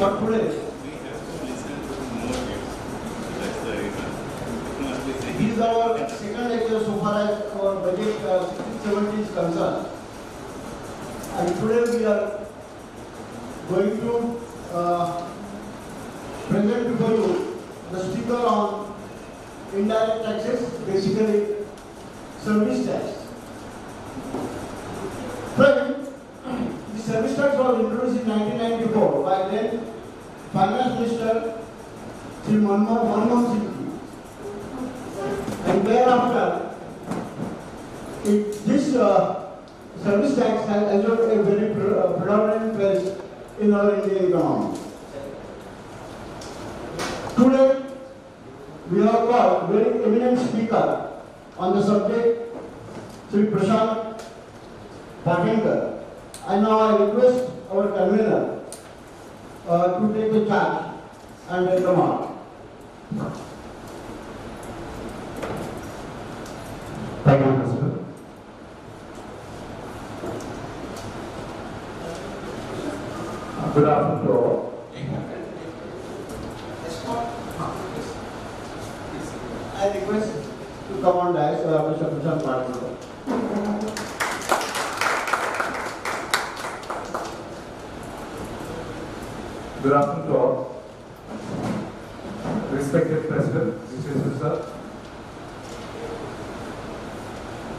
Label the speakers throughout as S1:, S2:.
S1: for today. This is our second lecture so far as our budget 16-17 is concerned. And today we are going to present before you the sticker on indirect taxes, basically service tax. Friends, the service tax was introduced in 1994 by then Finance Minister Sri Manmohan Singh. And thereafter, this service tax has enjoyed a very predominant place in our Indian economy. Today, we have got a very eminent speaker on the subject, Sri Prashant Patenkar. And now I request our convener to take the charge and remark.
S2: Thank you, Mr. Good afternoon to all.
S1: I request to come on dais, Mr. Prashant Patenkar.
S2: Good afternoon to all. Respected President, Mr. Sir,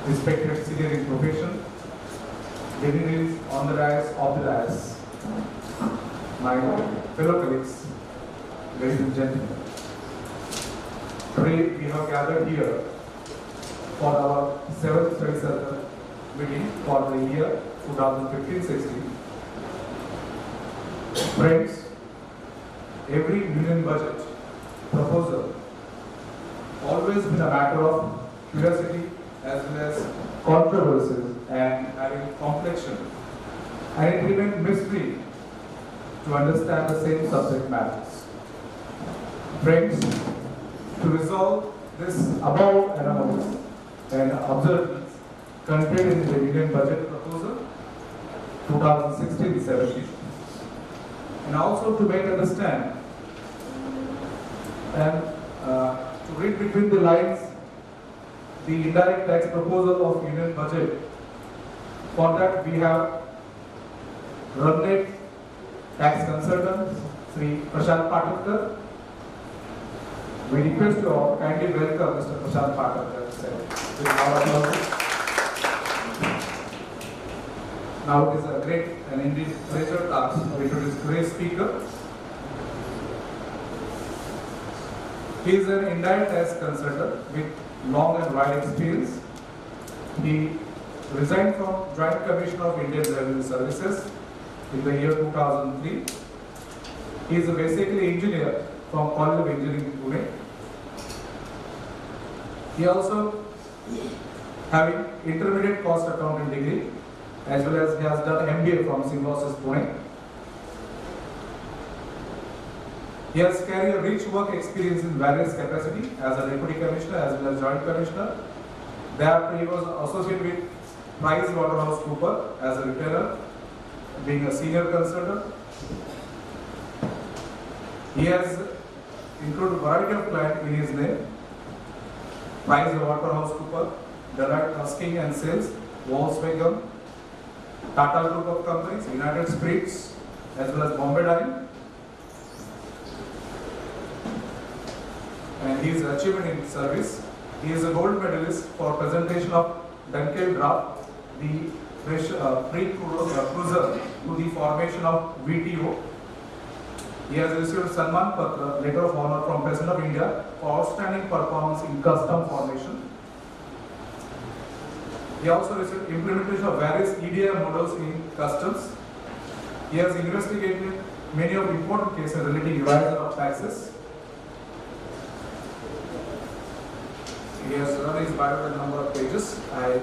S2: respected senior in profession, dignitaries on the dais, off the dais, my fellow colleagues, ladies and gentlemen. Today we have gathered here for our 7th study circle meeting for the year 2015-16. Friends, every union budget proposal always been a matter of curiosity as well as controversies and having complexion, and it remained mystery to understand the same subject matters. Friends, to resolve this above anomalies and observations contained in the Union Budget Proposal 2016-17, and also to make understand and to read between the lines the indirect tax proposal of Union Budget. For that we have Ramnet Tax Consultant Sri Prashant Patenkar. We request you all kindly welcome Mr. Prashant Patenkar with our applause. Now it is a great and indeed pleasure task to introduce today's speaker. He is an indirect tax consultant with long and wide experience. He resigned from Joint Commission of Indian Revenue Services in the year 2003. He is basically engineer from College of Engineering, Pune. He also having intermediate cost accounting degree, as well as he has done MBA from Symbiosis, Pune. He has carried a rich work experience in various capacity as a Deputy Commissioner as well as Joint Commissioner. Thereafter, he was associated with PricewaterhouseCoopers as a retainer, being a senior consultant. He has included a variety of clients in his name: PricewaterhouseCoopers, Deloitte Husking and Sales, Volkswagen, Tata Group of Companies, United Spirits, as well as Bombay Dyeing. And his achievement in service: he is a gold medalist for presentation of Dunkel Draft, the precursor to the formation of WTO. He has received Salman Patra, letter of honor from President of India for outstanding performance in custom formation. He also received implementation of various EDI models in customs. He has investigated many of the important cases relating to evasion of taxes. He has run his bio in a number of pages. I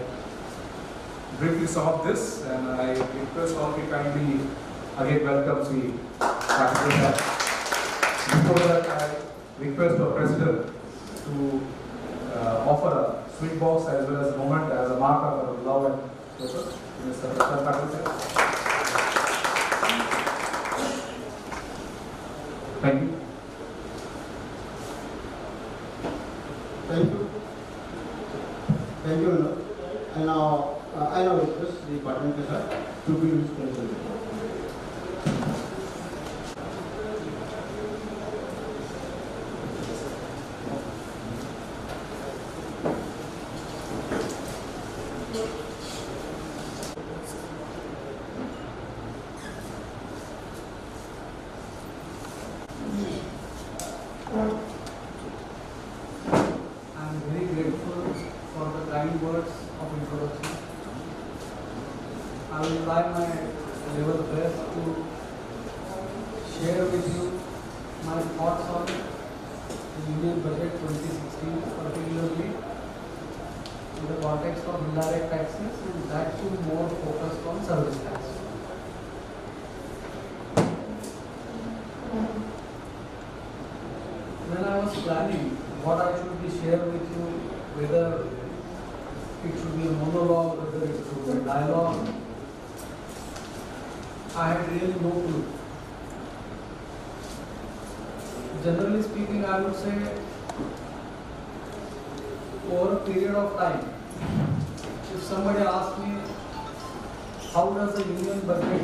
S2: briefly sum up this, and I request all to kindly again welcome Sri Patenkar. Before that, I request our President to offer a sweet box as well as a moment as a mark of love and support. Mr. Prashant Patenkar.
S1: Shri Patankar sir to be responsible.
S3: I am very grateful for the kind words of introduction. I will try my level best to share with you my thoughts on the Union Budget 2016, particularly in the context of indirect taxes, and that too more focused on service tax. When I was planning what I should be share with you, whether it should be a monologue, whether it should be a dialogue, I had really no clue. Generally speaking, I would say over a period of time, if somebody asks me how does the union budget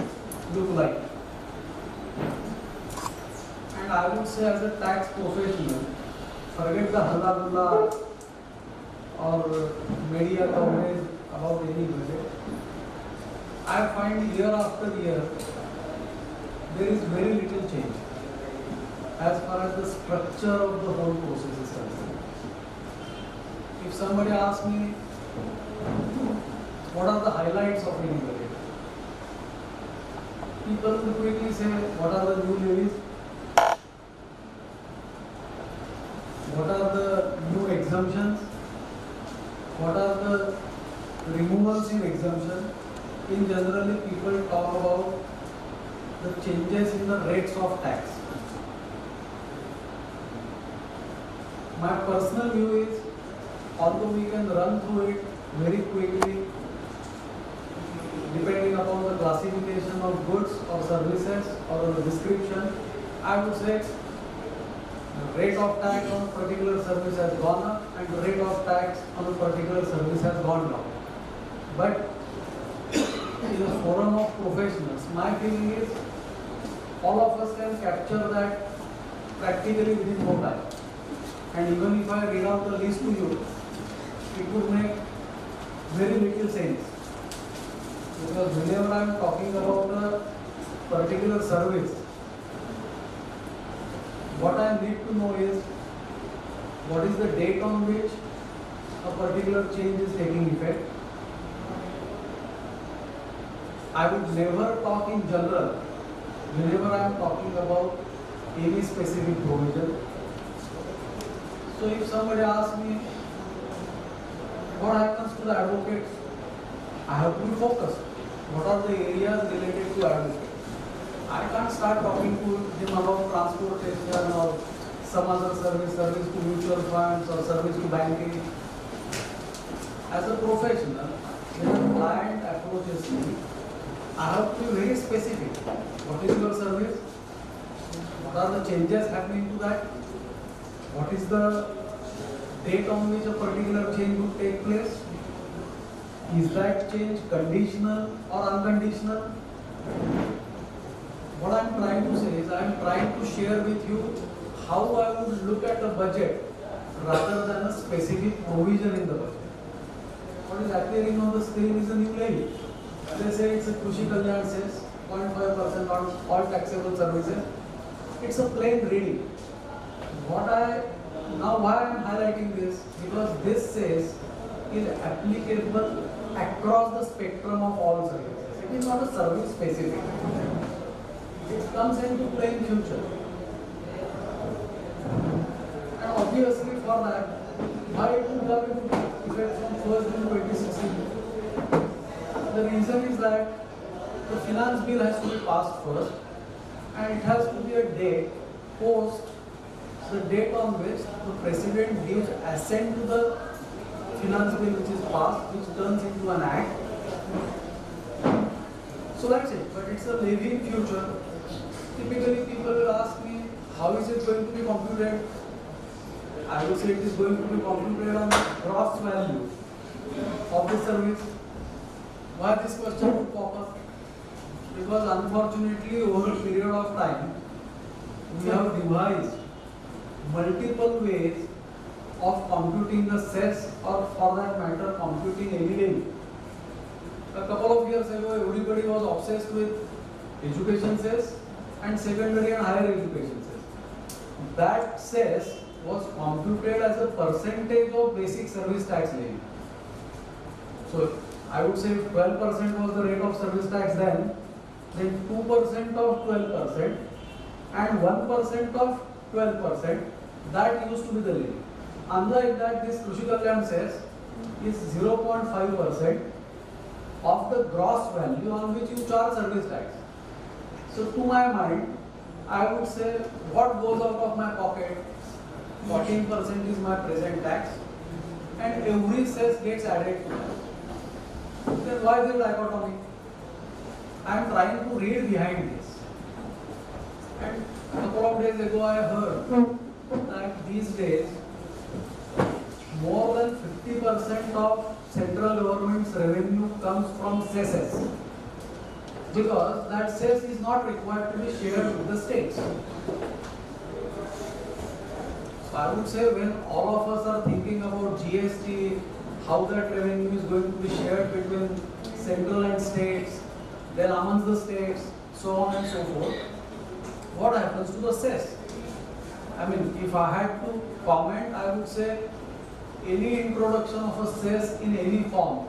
S3: look like, and I would say as a tax professional, forget the halla gulla or media coverage about any budget. I find year after year there is very little change as far as the structure of the whole process is concerned. If somebody asks me what are the highlights of any budget, people will quickly say what are the new levies, what are the new exemptions, what are the removals in exemption. In generally, people talk about the changes in the rates of tax. My personal view is, although we can run through it very quickly, depending upon the classification of goods or services or the description, I would say the rate of tax on a particular service has gone up and the rate of tax on a particular service has gone down. But in a forum of professionals, my feeling is all of us can capture that practically within no time. And even if I read out the list to you, it would make very little sense. Because whenever I am talking about a particular service, what I need to know is what is the date on which a particular change is taking effect. I would never talk in general whenever I am talking about any specific provision. So if somebody asks me what happens to the advocates, I have to be focused. What are the areas related to advocates? I can't start talking to him about transportation or some other service to mutual funds or service to banking. As a professional, when a client approaches me, I have to be very specific. What is your service? What are the changes happening to that? What is the date on which a particular change would take place? Is that change conditional or unconditional? What I am trying to say is I am trying to share with you how I would look at a budget rather than a specific provision in the budget. What is appearing on the screen is a new levy. They say it's a Krushi Kalyan cess, 0.5% on all taxable services. It's a plain reading. Why I am highlighting this? Because this says is applicable across the spectrum of all services. It is not a service specific. It comes into play in future. And obviously for that, why it will come into effect from 1st June 2016? The reason is that the finance bill has to be passed first and it has to be a date post the date on which the President gives assent to the finance bill which is passed, which turns into an act. So that's it, but it's a levy in future. Typically people will ask me, how is it going to be computed? I will say it is going to be computed on the gross value of the service. Why this question would pop up? Because unfortunately over a period of time, we have devised multiple ways of computing the cess, or for that matter computing any levy. A couple of years ago everybody was obsessed with education cess and secondary and higher education cess. That cess was computed as a percentage of basic service tax levy. So I would say if 12% was the rate of service tax then 2% of 12% and 1% of 12%, that used to be the levy. Unlike that, this Krishi Kalyan cess is 0.5% of the gross value on which you charge service tax. So to my mind, I would say what goes out of my pocket, 14% is my present tax, and every cess gets added to that. Then why is it dichotomy? I am trying to read behind this. And a couple of days ago I heard that these days more than 50% of central government's revenue comes from cesses, because that cess is not required to be shared with the states. So I would say when all of us are thinking about GST, how that revenue is going to be shared between central and states, then amongst the states, so on and so forth, what happens to the cess? I mean, if I had to comment, I would say any introduction of a cess in any form,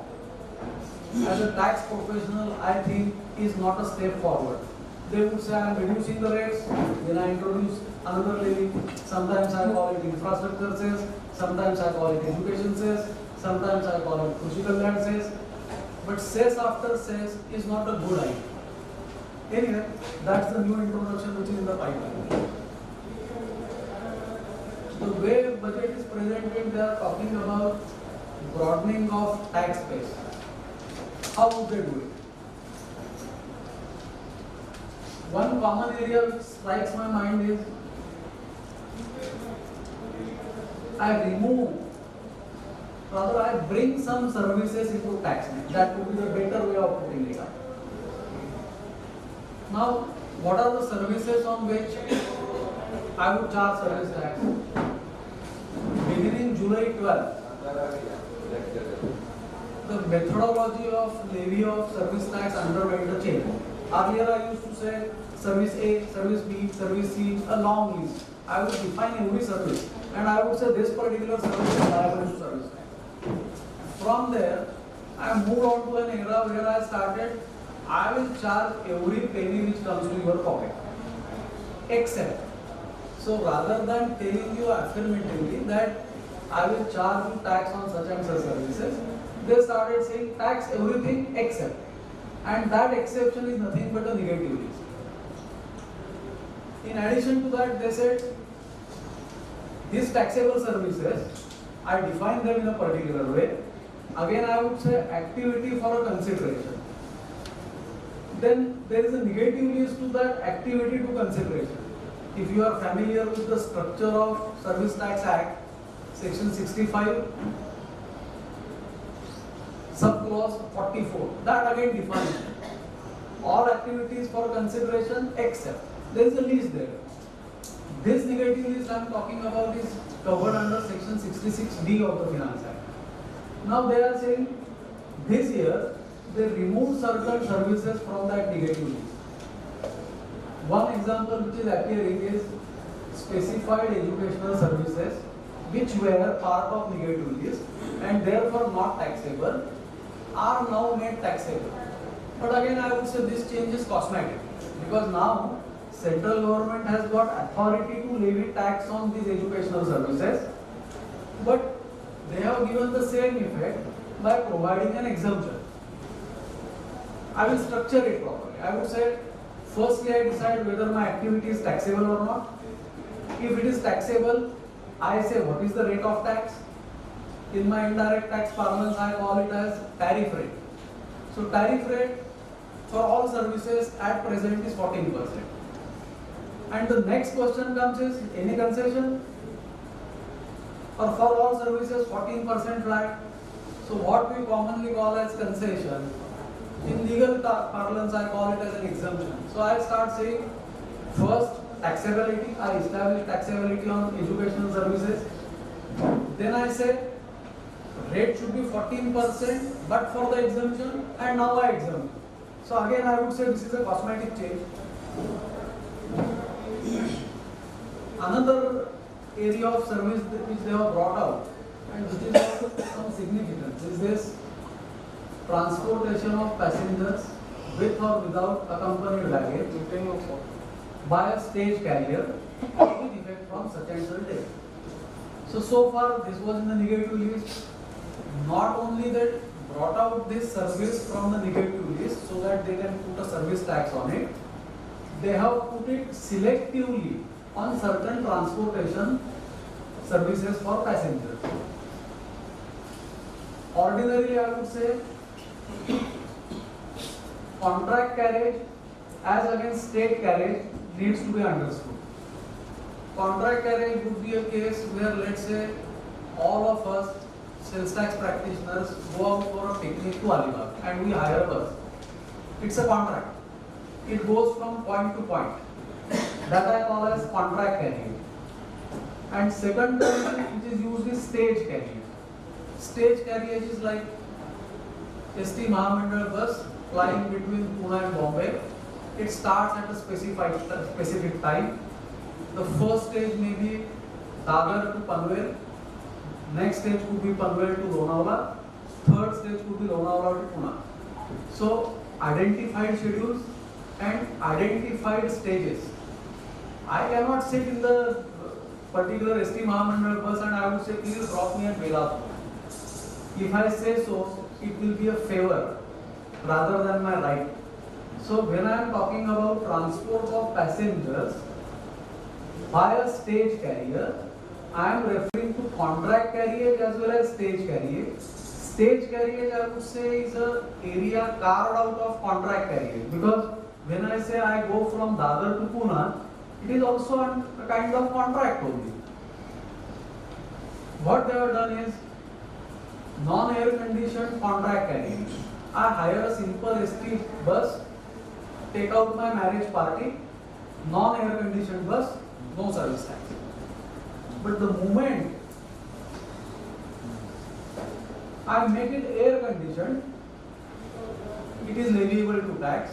S3: as a tax professional, I think is not a step forward. They would say I am reducing the rates, then I introduce another levy. Sometimes I call it infrastructure cess, sometimes I call it education cess, sometimes I call it Krishi Kalyan cess. But cess after cess is not a good idea. Anyway, that's the new introduction which is in the pipeline. The way budget is presented, they are talking about broadening of tax base. How would they do it? One common area which strikes my mind is I bring some services into tax net. That would be the better way of putting it up. Now, what are the services on which I would charge service tax? Beginning July 12, the methodology of levy of service tax underwent a change. Earlier I used to say service A, service B, service C, a long list. I would define every service and I would say this particular service is liable to service tax. From there, I moved on to an era where I started, I will charge every penny which comes to your pocket, except. So rather than telling you affirmatively that I will charge you tax on such and such services, they started saying tax everything except. And that exception is nothing but a negative list. In addition to that, they said these taxable services, I define them in a particular way. Again, I would say activity for a consideration. Then there is a negative list to that activity to consideration. If you are familiar with the structure of Service Tax Act, Section 65, Subclause 44, that again defines all activities for consideration except. There is a list there. This negative list I am talking about is covered under Section 66D of the Finance Act. Now they are saying this year they remove certain services from that negative list. One example which is appearing is specified educational services which were part of negative list and therefore not taxable are now made taxable. But again I would say this change is cosmetic because now central government has got authority to levy tax on these educational services, but they have given the same effect by providing an exemption. I will structure it properly. I would say firstly I decide whether my activity is taxable or not. If it is taxable, I say what is the rate of tax. In my indirect tax parlance I call it as tariff rate. So tariff rate for all services at present is 14%. And the next question comes is any concession? Or for all services 14% flat. So what we commonly call as concession In legal parlance, I call it as an exemption. So I start saying, first, taxability. I establish taxability on educational services. Then I say, rate should be 14%, but for the exemption, and now I exempt. So again, I would say this is a cosmetic change. Another area of service which they have brought out, and which is of some significance, is this transportation of passengers with or without accompanied baggage by a stage carrier with effect from such and such date. So far this was in the negative list. Not only that, brought out this service from the negative list so that they can put a service tax on it. They have put it selectively on certain transportation services for passengers. Ordinarily, I would say contract carriage as against state carriage needs to be understood. Contract carriage would be a case where, let's say, all of us sales tax practitioners go out for a picnic to Alibag and we hire a bus. It's a contract. It goes from point to point. That I call as contract carriage. And second term which is used is stage carriage. Stage carriage is like ST Mahamandal bus flying between Pune and Bombay. It starts at a specific time. The first stage may be Dadar to Panvel. Next stage could be Panvel to Lonavala. Third stage could be Lonavala to Pune. So identified schedules and identified stages. I cannot sit in the particular ST Mahamandal bus and I would say, please drop me at Belapur. If I say so, it will be a favor rather than my right. So when I am talking about transport of passengers by a stage carrier, I am referring to contract carriage as well as stage carriage. Stage carriage, I would say, is an area carved out of contract carriage, because when I say I go from Dadar to Pune, it is also a kind of contract only. What they have done is non-air conditioned contract carriage. I hire a simple ST bus, take out my marriage party, non-air conditioned bus, no service tax. But the moment I make it air conditioned, it is leviable to tax.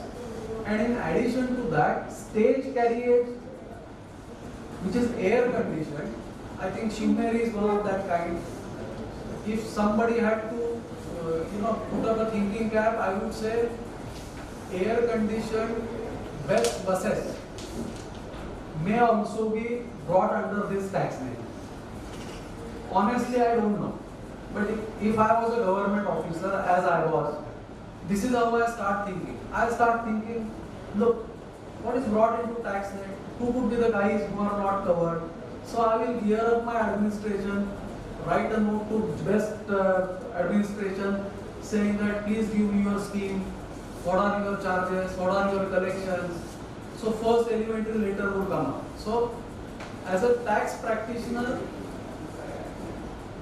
S3: And in addition to that, stage carriage, which is air conditioned, I think Shimeri is one of that kind. If somebody had to, put up a thinking cap, I would say air conditioned best buses may also be brought under this tax name. Honestly, I don't know. But if I was a government officer, as I was, this is how I start thinking. I start thinking, look, what is brought into tax net? Who could be the guys who are not covered? So I will gear up my administration, write a note to best administration saying that please give me your scheme, what are your charges, what are your collections. So first elementary later would come up. So as a tax practitioner,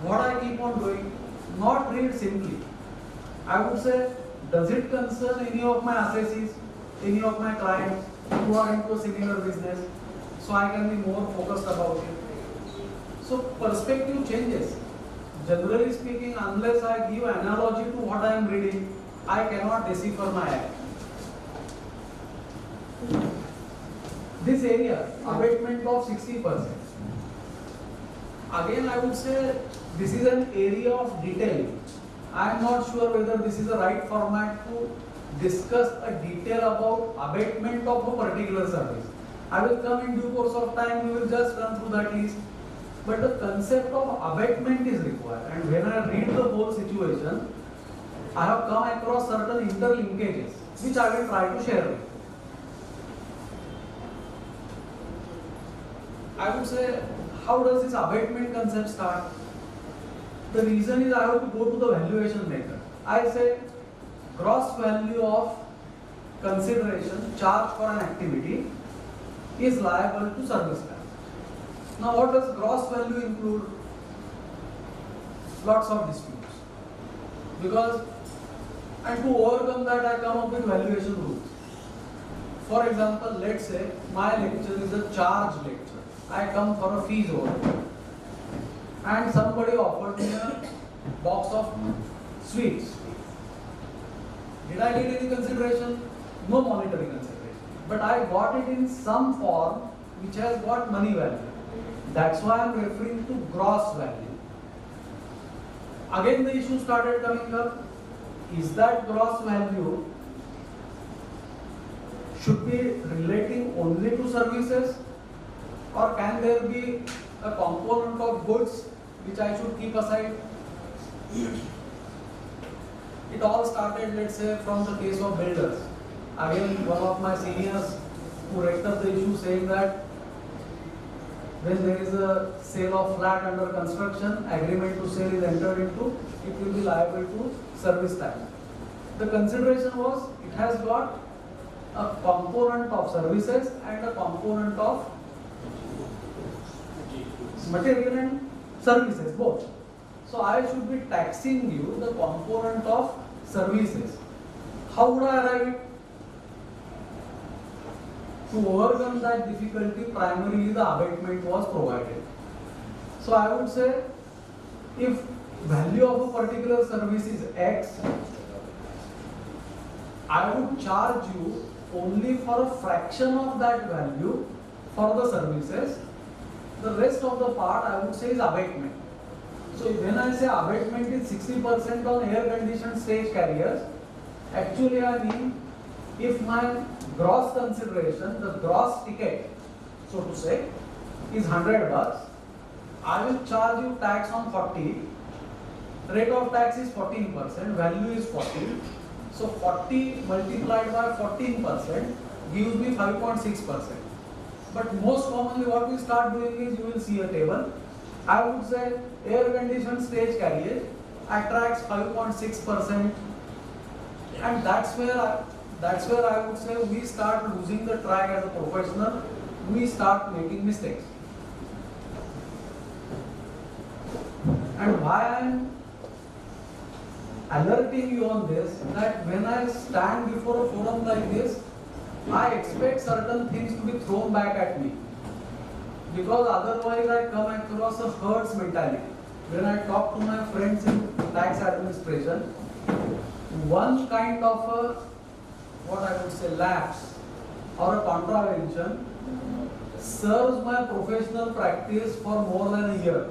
S3: what I keep on doing, not read simply. I would say, does it concern any of my assessees, any of my clients who are into a similar business, so I can be more focused about it. So perspective changes. Generally speaking, unless I give analogy to what I am reading, I cannot decipher my act. This area, abatement of 60%. Again, I would say this is an area of detailing. I am not sure whether this is the right format to discuss a detail about abatement of a particular service. I will come in due course of time, we will just run through that list. But the concept of abatement is required. And when I read the whole situation, I have come across certain interlinkages, which I will try to share with you. I would say, how does this abatement concept start? The reason is I have to go to the valuation method. I say gross value of consideration charged for an activity is liable to service tax. Now what does gross value include? Lots of disputes. Because And to overcome that, I come up with valuation rules. For example, let's say my lecture is a charge lecture. I come for a fees over. And somebody offered me a box of sweets. Did I get any consideration? No monetary consideration. But I got it in some form which has got money value. That's why I am referring to gross value. Again the issue started coming up. Is that gross value should be relating only to services, or can there be a component of goods which I should keep aside? It all started, let's say, from the case of builders. Again, one of my seniors who raised up the issue saying that when there is a sale of flat under construction, agreement to sale is entered into, it will be liable to service tax. The consideration was it has got a component of services and a component of material and services, both. So I should be taxing you the component of services. How would I arrive it? To overcome that difficulty, primarily the abatement was provided. So I would say, if value of a particular service is X, I would charge you only for a fraction of that value for the services. The rest of the part I would say is abatement. So when I say abatement is 60% on air conditioned stage carriers, actually I mean if my gross consideration, the gross ticket, so to say, is $100, I will charge you tax on 40. Rate of tax is 14%, value is 40. So 40 multiplied by 14% gives me 5.6%. But most commonly what we start doing is, you will see a table. I would say air conditioned stage carriage attracts 5.6%, and that's where I would say we start losing the track as a professional. We start making mistakes. And why I am alerting you on this, that when I stand before a forum like this, I expect certain things to be thrown back at me. Because otherwise I come across a herds mentality. When I talk to my friends in tax administration, one kind of a, what I would say, lapse or a contravention serves my professional practice for more than a year.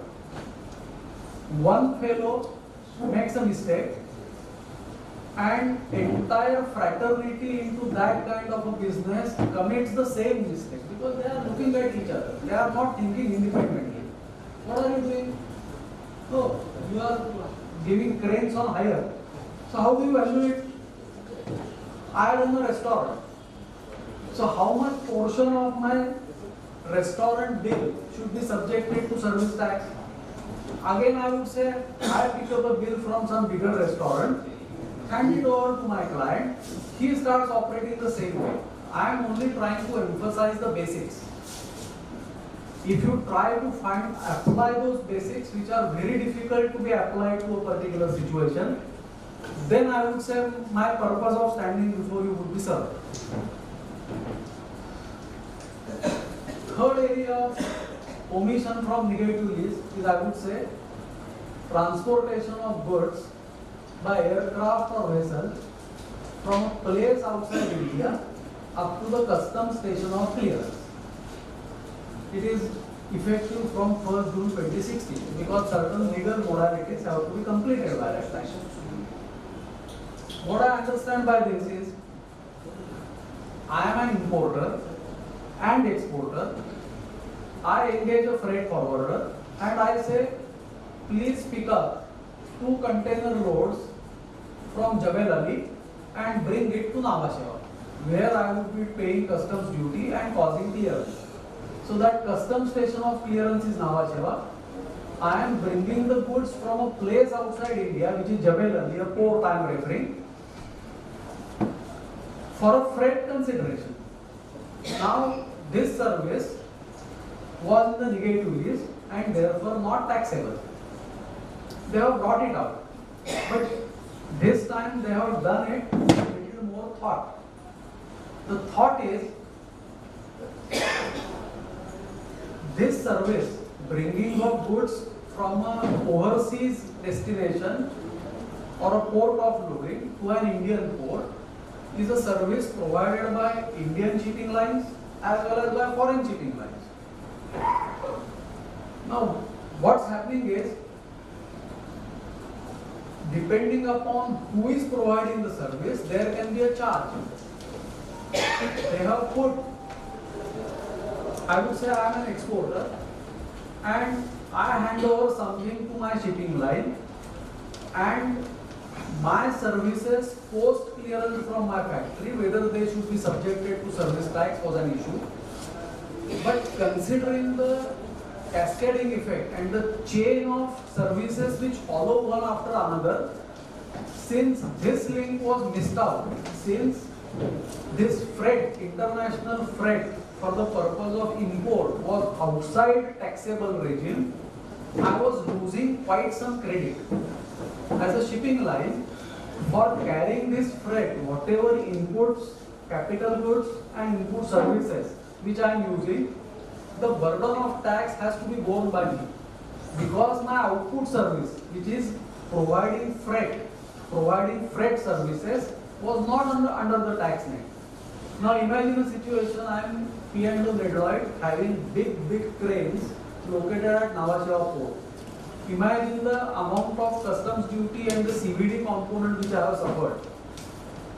S3: One fellow makes a mistake and entire fraternity into that kind of a business commits the same mistake, because they are looking at each other. They are not thinking independently. What are you doing? Oh, you are giving cranes on hire. So how do you value it? I run a restaurant. So how much portion of my restaurant bill should be subjected to service tax? Again, I would say I pick up a bill from some bigger restaurant, hand it over to my client, he starts operating the same way. I am only trying to emphasize the basics. If you try to apply those basics, which are very difficult to be applied to a particular situation, then I would say my purpose of standing before you would be served. Third area of omission from negative list is, I would say, transportation of goods by aircraft or vessel from a place outside India up to the customs station of clearance. It is effective from 1st June 2016 because certain legal modalities have to be completed by that time. What I understand by this is, I am an importer and exporter. I engage a freight forwarder and I say, please pick up 2 container loads from Jebel Ali and bring it to Nhava Sheva, where I would be paying customs duty and causing clearance. So that customs station of clearance is Nhava Sheva. I am bringing the goods from a place outside India, which is Jebel Ali, a port I am referring, for a freight consideration. Now, this service was in the negative list and therefore not taxable. They have brought it out. But This time they have done it with a little more thought. The thought is, this service, bringing of goods from an overseas destination or a port of loading to an Indian port, is a service provided by Indian shipping lines as well as by foreign shipping lines. Now, what's happening is, depending upon who is providing the service, there can be a charge. They have put, I would say I am an exporter and I hand over something to my shipping line, and my services post clearance from my factory, whether they should be subjected to service tax was an issue. But considering the cascading effect and the chain of services which follow one after another, since this link was missed out, since this freight, international freight for the purpose of import was outside taxable regime, I was losing quite some credit as a shipping line for carrying this freight, whatever inputs, capital goods and input services which I am using. The burden of tax has to be borne by me, because my output service, which is providing freight services, was not under the tax net. Now imagine a situation, I am P&O Detroit having big cranes located at Nhava Sheva port. Imagine the amount of customs duty and the CVD component which I have suffered.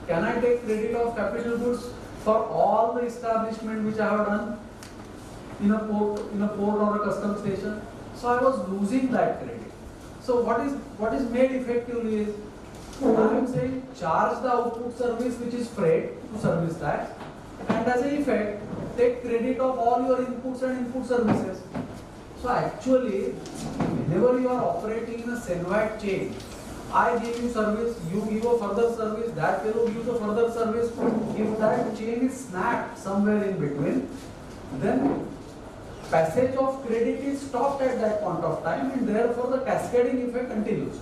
S3: Can I take credit of capital goods for all the establishment which I have done in a port or a custom station? So I was losing that credit. So what is made effectively is, I am saying charge the output service which is freight to service tax, and as a effect take credit of all your inputs and input services. So actually, whenever you are operating in a Senvat chain, I give you service, you give a further service, that fellow gives a further service. If that chain is snapped somewhere in between, then passage of credit is stopped at that point of time, and therefore the cascading effect continues.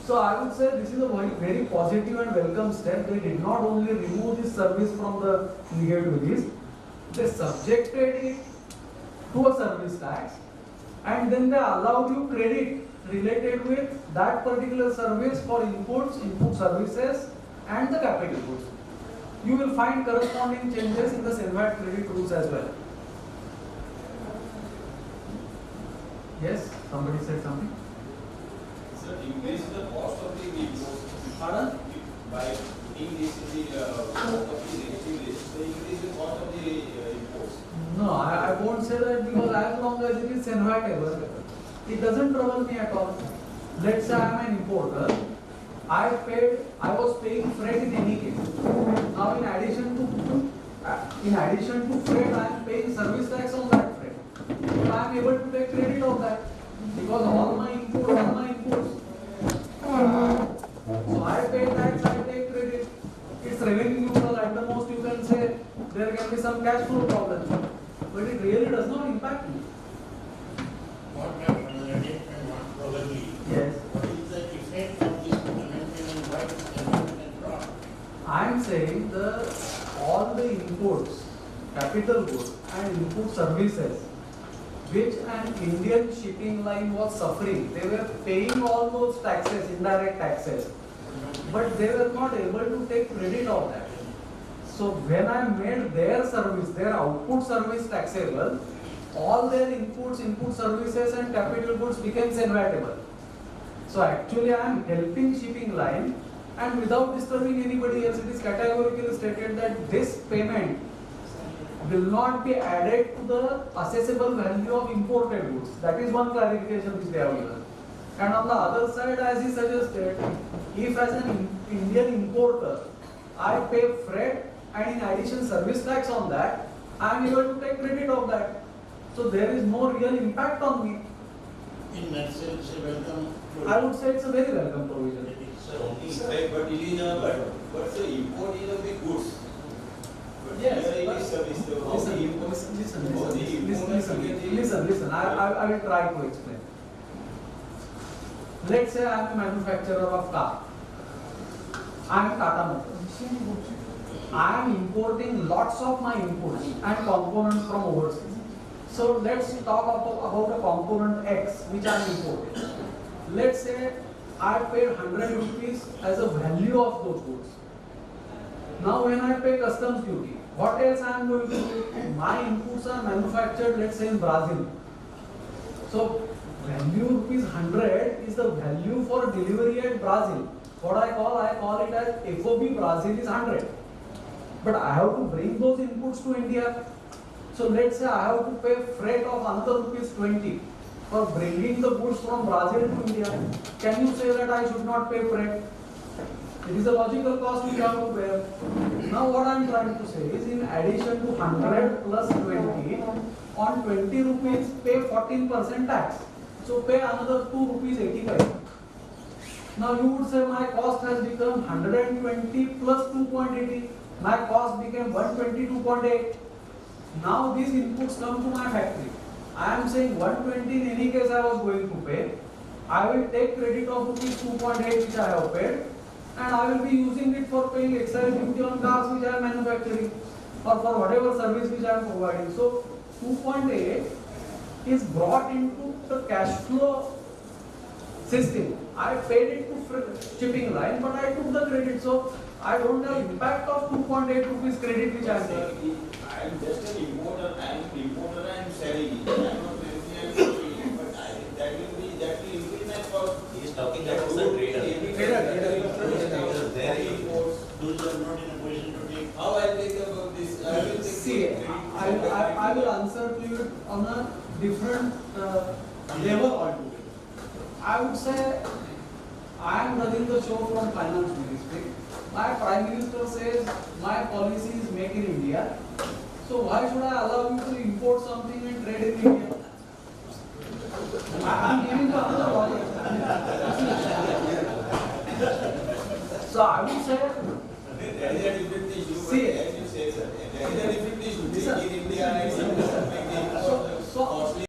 S3: So I would say this is a very positive and welcome step. They did not only remove this service from the negative list, they subjected it to a service tax, and then they allowed you credit related with that particular service for inputs, input services and the capital goods. You will find corresponding changes in the Senvat credit rules as well. Yes, somebody said something?
S4: Sir, increase the cost of the imports.
S3: Pardon?
S4: By putting this in the cost of the negative list, they increase the cost of the imports.
S3: No, I won't say that, because as long as it is Senvat, it doesn't trouble me at all. Let's say I am an importer. I was paying freight in any case. Now in addition to freight, I am paying service tax on that freight. So I am able to take credit of that, because all my inputs. So I pay tax, I take credit. It's revenue neutral. At the most you can say there can be some cash flow problem, but it really does not impact me.
S5: What we have analyzed and what probably.
S3: Yes.
S5: What is the effect of this convention and why this convention dropped?
S3: I am saying all the inputs, capital goods and input services which an Indian shipping line was suffering, they were paying all those taxes, indirect taxes, but they were not able to take credit of that. So when I made their service, their output service taxable, all their inputs, input services and capital goods became Senvatable. So actually I am helping shipping line, and without disturbing anybody else, it is categorically stated that this payment will not be added to the assessable value of imported goods. That is one clarification which they have given. And on the other side, as he suggested, if as an Indian importer, I pay freight and in addition service tax on that, I am able to take credit of that. So there is no real impact on me.
S5: In that sense, a welcome.
S3: I would say it's a very welcome provision.
S4: But it is but the import is of the goods. But
S3: Yes,
S4: here it
S3: but-
S4: is service. So how the import-
S3: Listen. I will try to explain. Let's say I am a manufacturer of car. I am Tata Motors. I am importing lots of my inputs and components from overseas. So let's talk about a component X which I am importing. Let's say I paid 100 rupees as a value of those goods. Now when I pay customs duty, what else I am going to do? My inputs are manufactured, let's say, in Brazil. So value rupees 100 is the value for delivery at Brazil. What I call it as FOB Brazil is 100. But I have to bring those inputs to India. So let's say I have to pay freight of another rupees 20 for bringing the goods from Brazil to India. Can you say that I should not pay freight? It is a logical cost which I have to bear. Now what I am trying to say is, in addition to 100 plus 20, on 20 rupees pay 14% tax. So pay another 2 rupees 85. Now you would say my cost has become 120 plus 2.80. My cost became 122.8. Now these inputs come to my factory. I am saying 120 in any case I was going to pay. I will take credit of rupees 2.8 which I have paid, and I will be using it for paying excise duty on cars which I am manufacturing, or for whatever service which I am providing. So 2.8 is brought into the cash flow system. I paid it to shipping line, but I took the credit, so I don't have impact of 2.8 rupees credit which I am taking.
S4: I am just an importer. I am selling. I am not selling, but that will increase my cost.
S6: He is talking about the trader.
S4: There he imports.
S6: Those who are not in a position to take.
S4: How I take about this? I will take
S3: See, I will answer to you on a different level altogether. I would say I am running the show from Finance Ministry. My Prime Minister says my policy is make in India. So why should I allow you to import something and trade in India? I am giving you another logic. So I would say,
S4: That is a different issue.
S3: see,